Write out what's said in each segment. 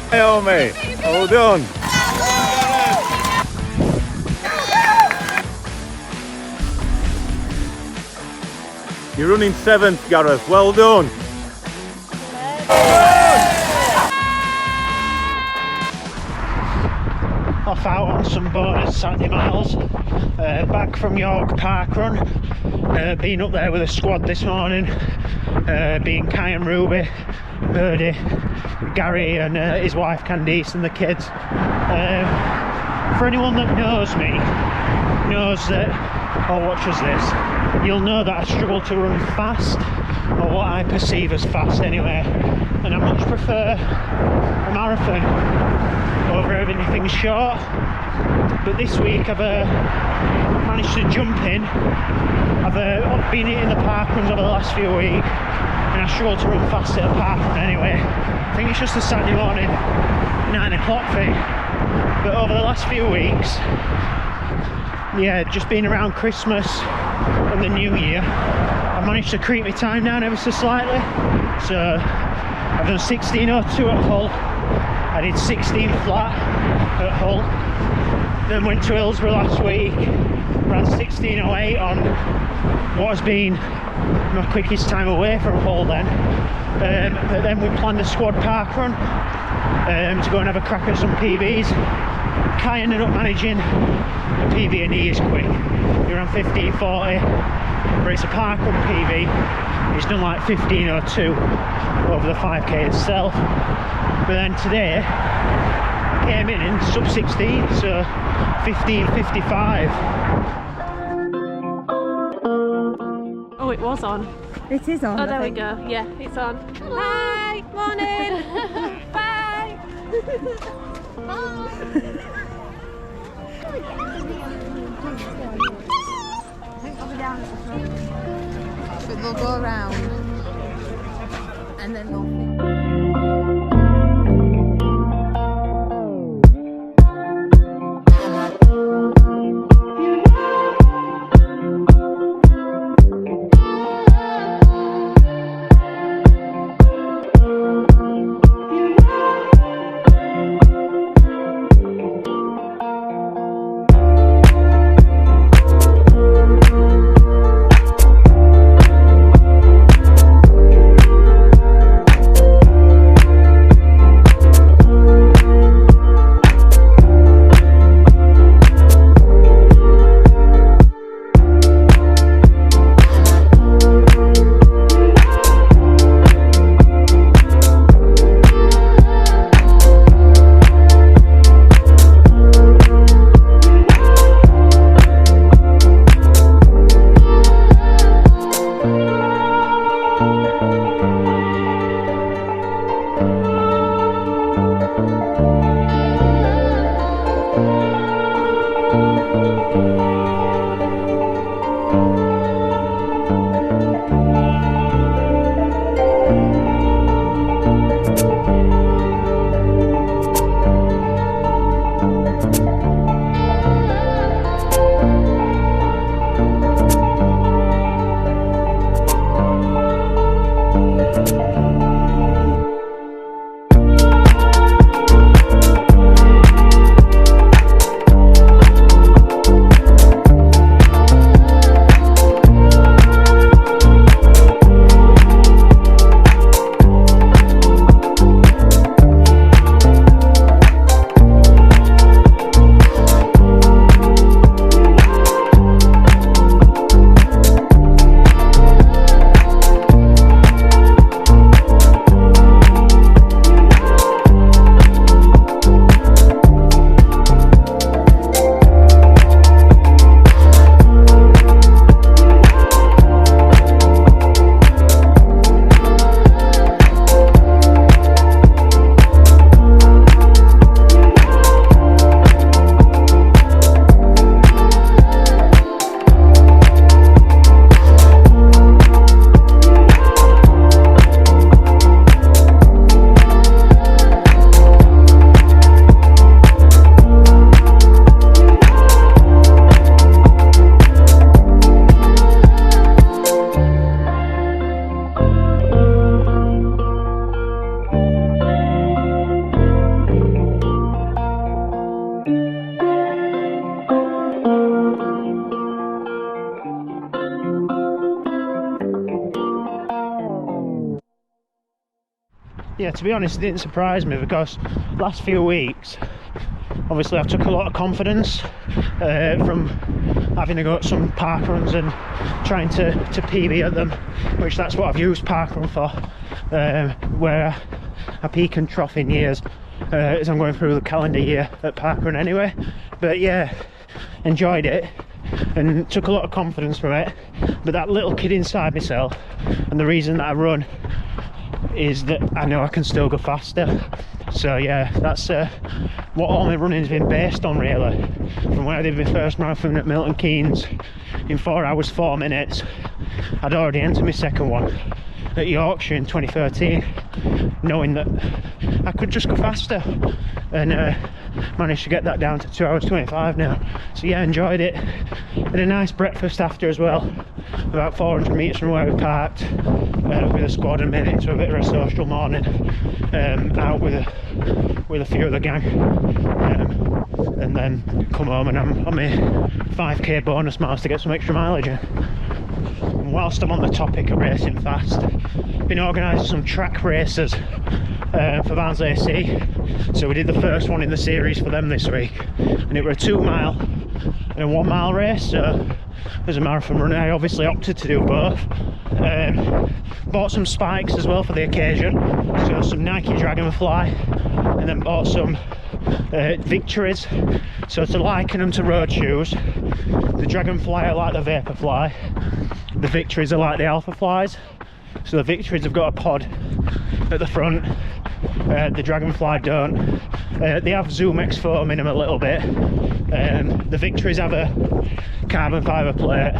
Hey, old mate. Hold on. You're running 7th, Gareth. Well done. Off out on some bonus Saturday miles. Back from York Parkrun. Been up there with a squad this morning. Being Kai and Ruby, Birdie, Gary and his wife Candice and the kids. For anyone that knows me, knows that, or watches this, you'll know that I struggle to run fast, or what I perceive as fast anyway, and I much prefer a marathon over anything short. But this week I've managed to jump in. I've been hitting the parkruns over the last few weeks, and I struggle to run fast at a parkrun anyway. I think it's just a Saturday morning 9 o'clock thing. But over the last few weeks, yeah, just being around Christmas and the New Year, I managed to creep my time down ever so slightly. So I've done 16:02 at Hull. I did 16 flat at Hull. Then went to Hillsborough last week, ran 16:08 on what has been my quickest time away from Hull then. But then we planned a squad parkrun to go and have a crack at some PBs. Kai ended up managing a PB and he is quick. He ran 15:40, but it's a parkrun PB. He's done like 15:02 over the 5k itself. But then today I came in sub 16, so 15:55. Oh, it was on. It is on. Oh, there we go. Yeah, it's on. Hi, morning. Bye. But they'll go around and then they'll. yeah, to be honest, it didn't surprise me because last few weeks, obviously I took a lot of confidence from having to go at some park runs and trying to PB at them, which that's what I've used Parkrun for, where I peak and trough in years as I'm going through the calendar year at Parkrun anyway. But yeah, enjoyed it and took a lot of confidence from it. But that little kid inside myself, and the reason that I run, is that I know I can still go faster. So yeah, that's what all my running's been based on really. From when I did my first marathon at Milton Keynes in 4 hours 4 minutes, I'd already entered my second one at Yorkshire in 2013, knowing that I could just go faster, and managed to get that down to 2 hours 25 now. So yeah, enjoyed it. Had a nice breakfast after as well, about 400 metres from where we parked, with a squad, and made it into a bit of a social morning out with a few of the gang, and then come home and I'm on my 5k bonus miles to get some extra mileage in. And whilst I'm on the topic of racing fast, been organising some track races for Barnsley AC. So we did the first one in the series for them this week, and it were a 2 mile and a 1 mile race. So as a marathon runner, I obviously opted to do both. Bought some spikes as well for the occasion, so some Nike Dragonfly, and then bought some Victories. So to liken them to road shoes, the Dragonfly are like the Vaporfly, the Victories are like the Alpha Flies. So the Victories have got a pod at the front, the Dragonfly don't. They have Zoom X foam in them a little bit. The Victories have a carbon fibre plate,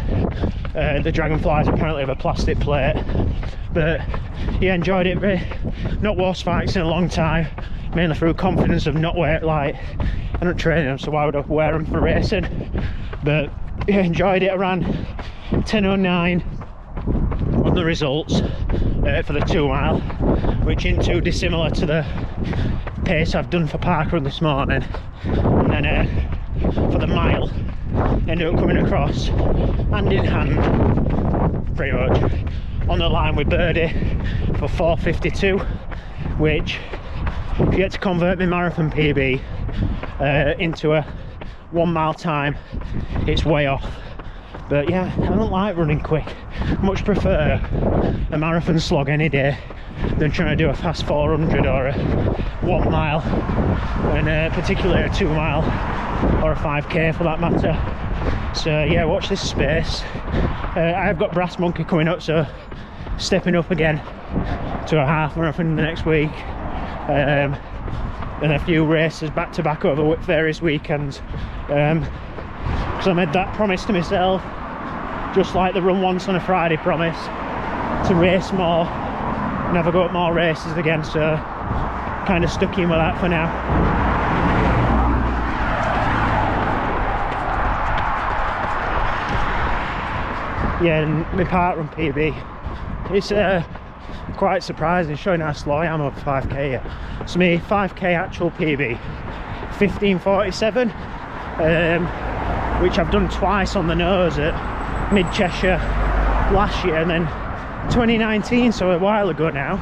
the Dragonflies apparently have a plastic plate. But yeah, enjoyed it. Not wore spikes in a long time, mainly through confidence of not wear, like, I don't train them, so why would I wear them for racing? But yeah, enjoyed it. I ran 10:09 on the results for the 2 mile, which isn't too dissimilar to the pace I've done for Parkrun this morning. And then for the mile, ended up coming across hand in hand, pretty much on the line with Birdie for 4:52, which, if you had to convert my marathon PB into a 1 mile time, it's way off. But yeah, I don't like running quick. Much prefer a marathon slog any day than trying to do a fast 400 or a 1 mile, and particularly a 2 mile or a 5k for that matter. So yeah, watch this space. I've got Brass Monkey coming up, so stepping up again to a half marathon the next week, and a few races back to back over various weekends, because I made that promise to myself, just like the run once on a Friday promise, to race more, never go at more races again. So kind of stuck in with that for now. Yeah, and my Parkrun PB, it's quite surprising, showing how slow I am over 5k here. So my 5k actual PB, 15:47, which I've done twice on the nose at Mid Cheshire last year, and then 2019, so a while ago now,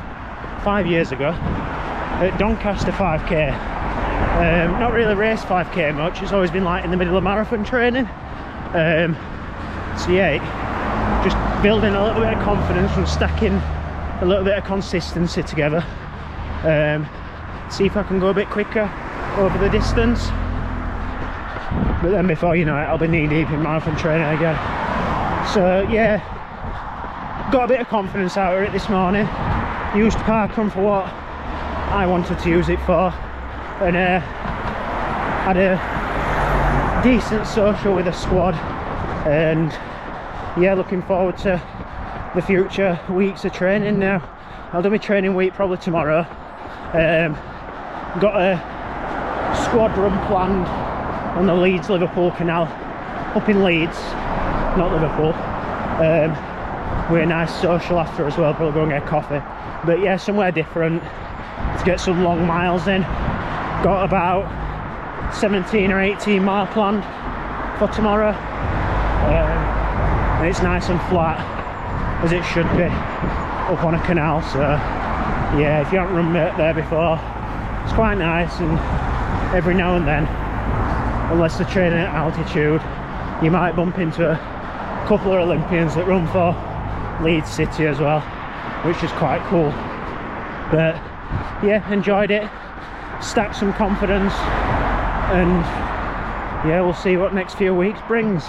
5 years ago, at Doncaster 5k. Not really raced 5k much, it's always been like in the middle of marathon training. So yeah, just building a little bit of confidence and stacking a little bit of consistency together. See if I can go a bit quicker over the distance. But then before you know it, I'll be knee deep in marathon training again. So yeah, got a bit of confidence out of it this morning. Used Parkrun for what I wanted to use it for, and had a decent social with the squad, and yeah, looking forward to the future weeks of training now. I'll do my training week probably tomorrow. Got a squad run planned on the Leeds-Liverpool canal up in Leeds, not Liverpool, with a nice social after as well. Probably go and get a coffee, but yeah, somewhere different to get some long miles in. Got about 17 or 18 mile planned for tomorrow, and it's nice and flat as it should be up on a canal. So yeah, if you haven't run there before, it's quite nice, and every now and then, unless they're training at altitude, you might bump into a couple of Olympians that run for Leeds City as well, which is quite cool. But yeah, enjoyed it, stacked some confidence, and yeah, we'll see what next few weeks brings.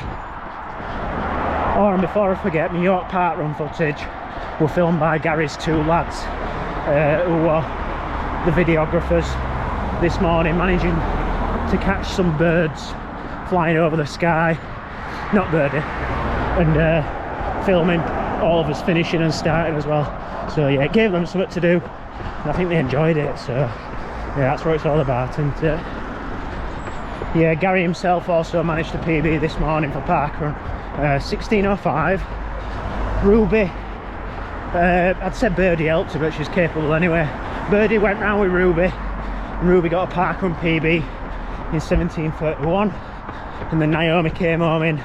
Oh, and before I forget, my York Parkrun footage were filmed by Gary's two lads, who were the videographers this morning, managing to catch some birds flying over the sky, not birdie, and filming all of us finishing and starting as well. So yeah, it gave them something to do, and I think they enjoyed it. So yeah, that's what it's all about. And yeah, Gary himself also managed to PB this morning for Parkrun, 16:05. Ruby, I'd said Birdie helped her, but she's capable anyway. Birdie went round with Ruby, and Ruby got a Parkrun PB in 17:31, and then Naomi came home in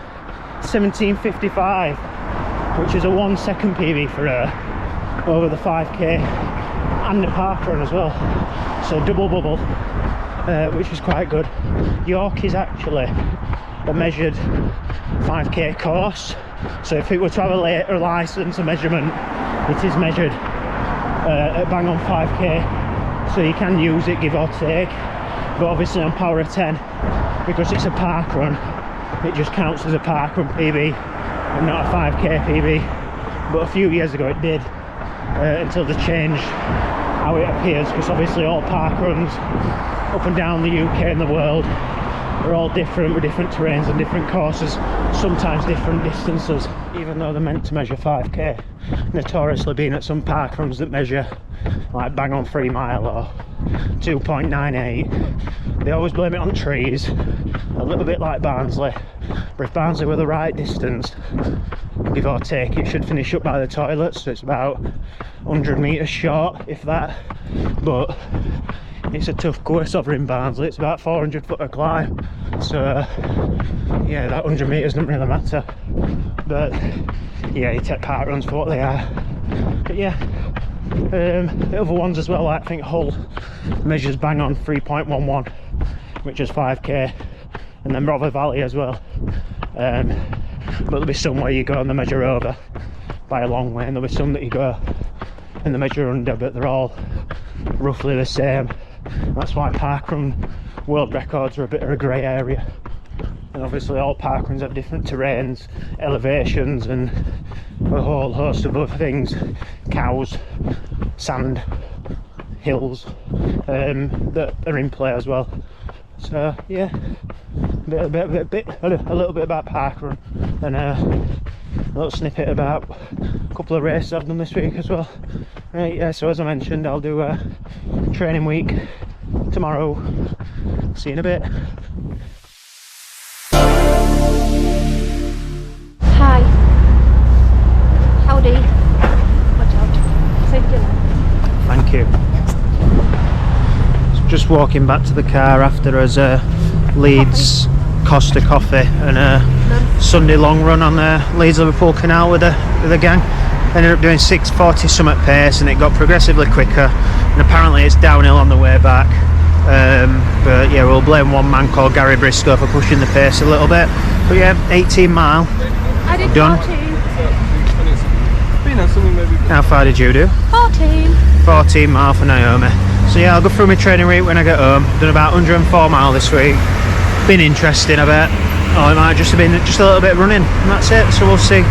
17:55, which is a 1 second PB for her over the 5k and the Parkrun as well, so double bubble, which is quite good. York is actually a measured 5k course, so if it were to have a later license, a measurement, it is measured at bang on 5k, so you can use it give or take, but obviously on power of 10, because it's a Parkrun, it just counts as a Parkrun PB and not a 5k PB. But a few years ago it did, until they changed how it appears, because obviously all Parkruns up and down the UK and the world are all different, with different terrains and different courses, sometimes different distances, even though they're meant to measure 5k, notoriously being at some Parkruns that measure like bang on 3 mile or 2.98. They always blame it on trees, a little bit like Barnsley, but if Barnsley were the right distance, give or take, it should finish up by the toilets, so it's about 100 metres short, if that, but it's a tough course over in Barnsley. It's about 400 foot of climb, so yeah, that 100 metres doesn't really matter. But yeah, you take Parkruns for what they are. But yeah, the other ones as well, like I think Hull measures bang on 3.11, which is 5k, and then Rother Valley as well. But there'll be some where you go and they measure over by a long way, and there'll be some that you go and they measure under, but they're all roughly the same. That's why Parkrun world records are a bit of a grey area, and obviously all Parkruns have different terrains, elevations, and a whole host of other things, cows, sand, hills, that are in play as well. So yeah, a little bit about Parkrun, and a little snippet about a couple of races I've done this week as well. Right, yeah, so as I mentioned, I'll do a training week tomorrow. See you in a bit. Hi. Howdy. Watch out. Safety line. Thank you. So just walking back to the car after us Leeds Costa coffee and a Sunday long run on the Leeds-Liverpool canal with a gang. Ended up doing 6:40 summit pace, and it got progressively quicker, and apparently it's downhill on the way back. But yeah, we'll blame one man called Gary Briscoe for pushing the pace a little bit. But yeah, 18 mile. I did Done. 14. How far did you do? 14. 14 mile for Naomi. So yeah, I'll go through my training week when I get home. Done about 104 mile this week. Been interesting, I bet. Or it might just have been just a little bit of running, and that's it. So we'll see.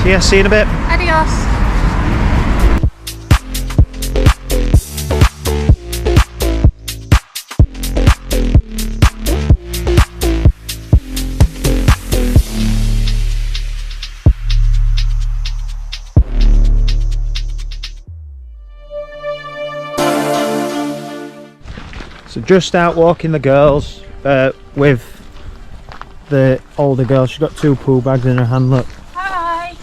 So yeah, see you in a bit. Adios. So just out walking the girls with the older girl. She's got 2 pool bags in her hand, look. Hi.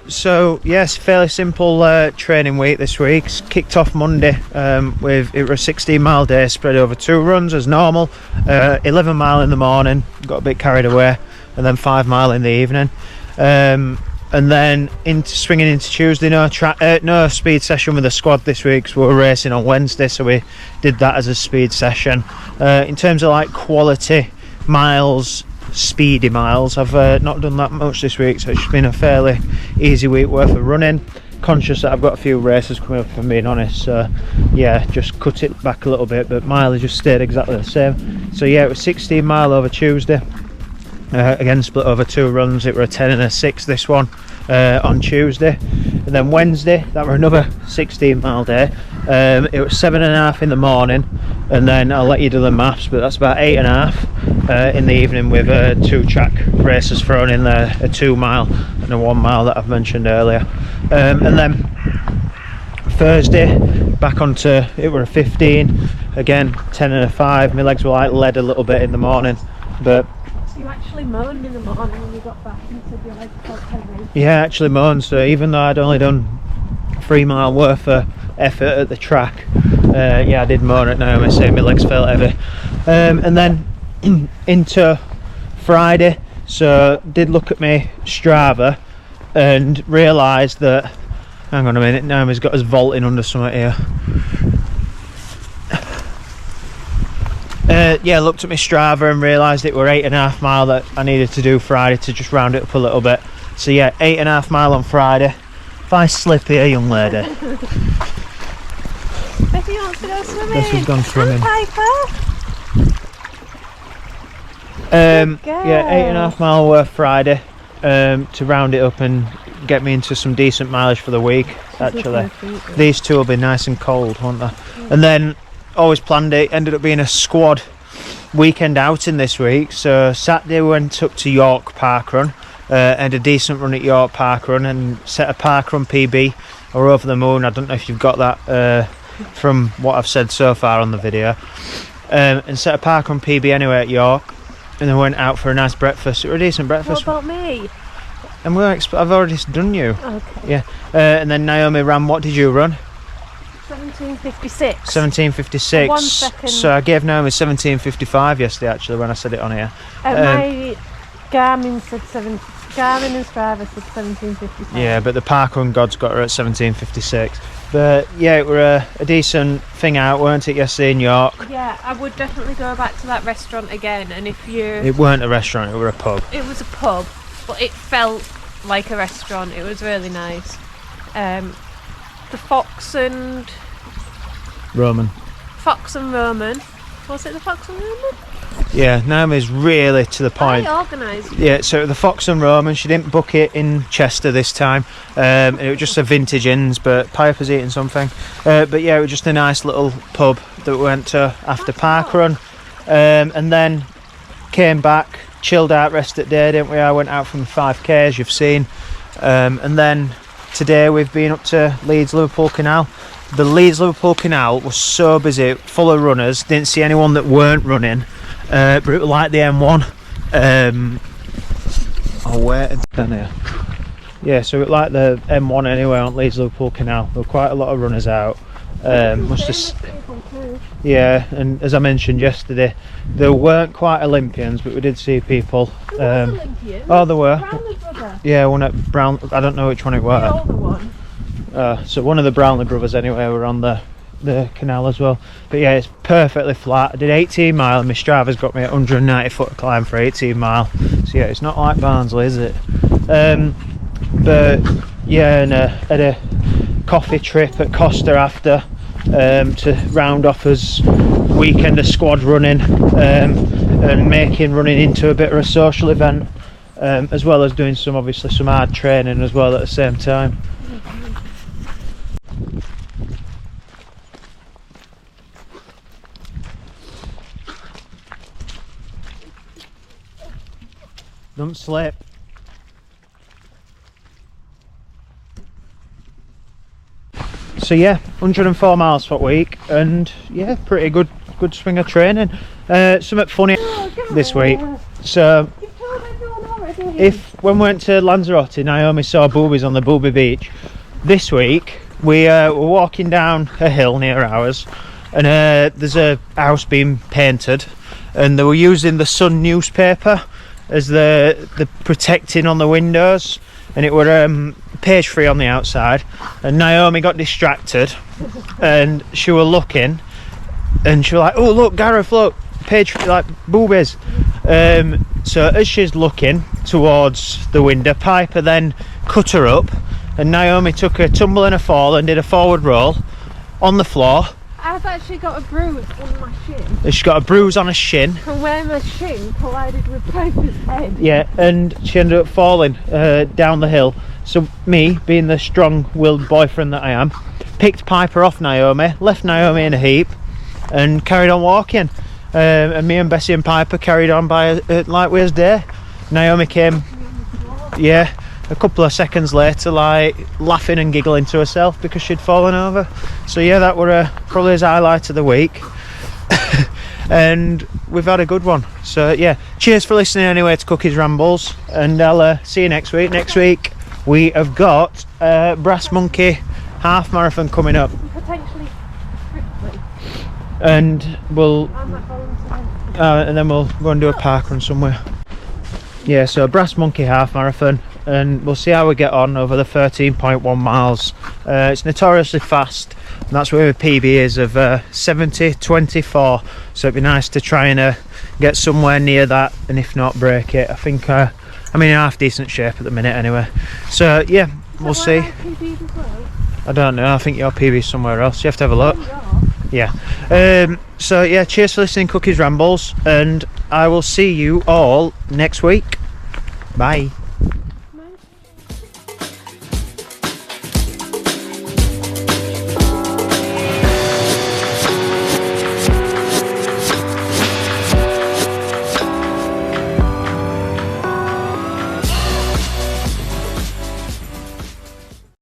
So yes, fairly simple training week this week. It's kicked off Monday with it was a 16 mile day spread over 2 runs as normal. 11 mile in the morning, got a bit carried away, and then 5 mile in the evening. and then swinging into Tuesday, no speed session with the squad this week, so we're racing on Wednesday, so we did that as a speed session. In terms of like quality miles, speedy miles, I've not done that much this week, so it's been a fairly easy week worth of running. Conscious that I've got a few races coming up, if I'm being honest, so yeah, just cut it back a little bit, but mileage just stayed exactly the same. So yeah, it was 16 mile over Tuesday, again split over 2 runs. It were a 10 and a 6 this one on Tuesday, and then Wednesday that were another 16 mile day. It was 7.5 in the morning, and then I'll let you do the maths, but that's about 8.5 in the evening, with 2 track races thrown in there, a 2 mile and a 1 mile that I've mentioned earlier. And then Thursday back onto, it were a 15, again 10 and a 5. My legs were like lead a little bit in the morning, but you actually moaned in the morning when you got back and said your legs felt heavy. yeah, actually moaned. So even though I'd only done 3 mile worth of effort at the track, yeah, I did moan at Naomi saying my legs felt heavy. And then into Friday, so did look at my Strava and realised that, hang on a minute, Naomi's got us vaulting under something here. Yeah, looked at my Strava and realised it were 8.5 mile that I needed to do Friday to just round it up a little bit. So yeah, 8.5 mile on Friday. If I slip here, young lady. Becky wants to go swimming. This has gone swimming. Piper. Yeah, 8.5 mile worth Friday, to round it up and get me into some decent mileage for the week. Actually, these two will be nice and cold, won't they? Yeah. And then always planned it, ended up being a squad weekend outing this week. So Saturday we went up to York Parkrun, had a decent run at York Parkrun and set a Parkrun PB. I were over the moon. I don't know if you've got that from what I've said so far on the video, and set a Parkrun PB anyway at York. And then went out for a nice breakfast. It was a decent breakfast. What about me? And I've already done you. Okay. Yeah. And then Naomi ran. What did you run? 17:56. 17:56. 1 second. So I gave Naomi 17:55 yesterday, actually, when I said it on here. My Garmin said Garmin and Strava said 17:55. Yeah, but the Parkrun gods got her at 17:56. But yeah, it were a decent thing out, weren't it, yesterday in York? Yeah, I would definitely go back to that restaurant again. And if you... It weren't a restaurant, it were a pub. It was a pub, but it felt like a restaurant. It was really nice. The Fox and Roman. Was it the Fox and Roman? Yeah, Naomi's really to the point. I organised. Yeah, so the Fox and Roman, she didn't book it in Chester this time. And it was just a vintage inns, but Piper's eating something. But yeah, it was just a nice little pub that we went to after Parkrun. And then came back, chilled out, rested day, didn't we? I went out from 5k, as you've seen. And then today we've been up to Leeds-Liverpool canal. The Leeds-Liverpool canal was so busy, full of runners. Didn't see anyone that weren't running. But it was like the M1. Oh, wait, down here. Yeah, so it like the M1 anyway on Leeds-Liverpool canal. There were quite a lot of runners out. Yeah, and as I mentioned yesterday, there weren't quite Olympians, but we did see people. Oh, there were. Yeah, one at Brown. I don't know which one it was. The older one. So one of the Brownlee brothers anyway were on the canal as well. But yeah, it's perfectly flat. I did 18 mile and my Strava's got me at 190 foot climb for 18 mile. So yeah, it's not like Barnsley, is it? But yeah, and had a coffee trip at Costa after, to round off as weekend of squad running, and making running into a bit of a social event, as well as doing some hard training as well at the same time. Don't slip. So yeah, 104 miles for a week, and yeah, pretty good swing of training. Something funny this week. So when we went to Lanzarote, Naomi saw boobies on the booby beach. This week we were walking down a hill near ours, and there's a house being painted, and they were using the Sun newspaper as the protecting on the windows, and it were page 3 on the outside, and Naomi got distracted and she were looking and she was like, oh look Gareth, look, page 3, like boobies. So as she's looking towards the window, Piper then cut her up and Naomi took a tumble and a fall and did a forward roll on the floor. I've actually got a bruise on my shin. She's got a bruise on her shin. From where my shin collided with Piper's head. Yeah, and she ended up falling down the hill. So me, being the strong-willed boyfriend that I am, picked Piper off Naomi, left Naomi in a heap, and carried on walking. And me and Bessie and Piper carried on by like we was day. Naomi came, yeah, a couple of seconds later, like laughing and giggling to herself because she'd fallen over. So yeah, that were probably his highlight of the week. And we've had a good one. So yeah, cheers for listening anyway to Cookies Rambles, and I'll see you next week. Next week we have got Brass Monkey half marathon coming up, Potentially quickly. and we'll I'm at Valentine's. and then we'll go and do a park run somewhere. Yeah, so Brass Monkey half marathon, and we'll see how we get on over the 13.1 miles. It's notoriously fast, and that's where the PB is of 70:24, so it'd be nice to try and get somewhere near that, and if not, break it. I think I'm in half decent shape at the minute anyway, so yeah, we'll see. I don't know, I think your PB's somewhere else, you have to have a look. Yeah, so yeah, cheers for listening Cookies Rambles, and I will see you all next week. Bye.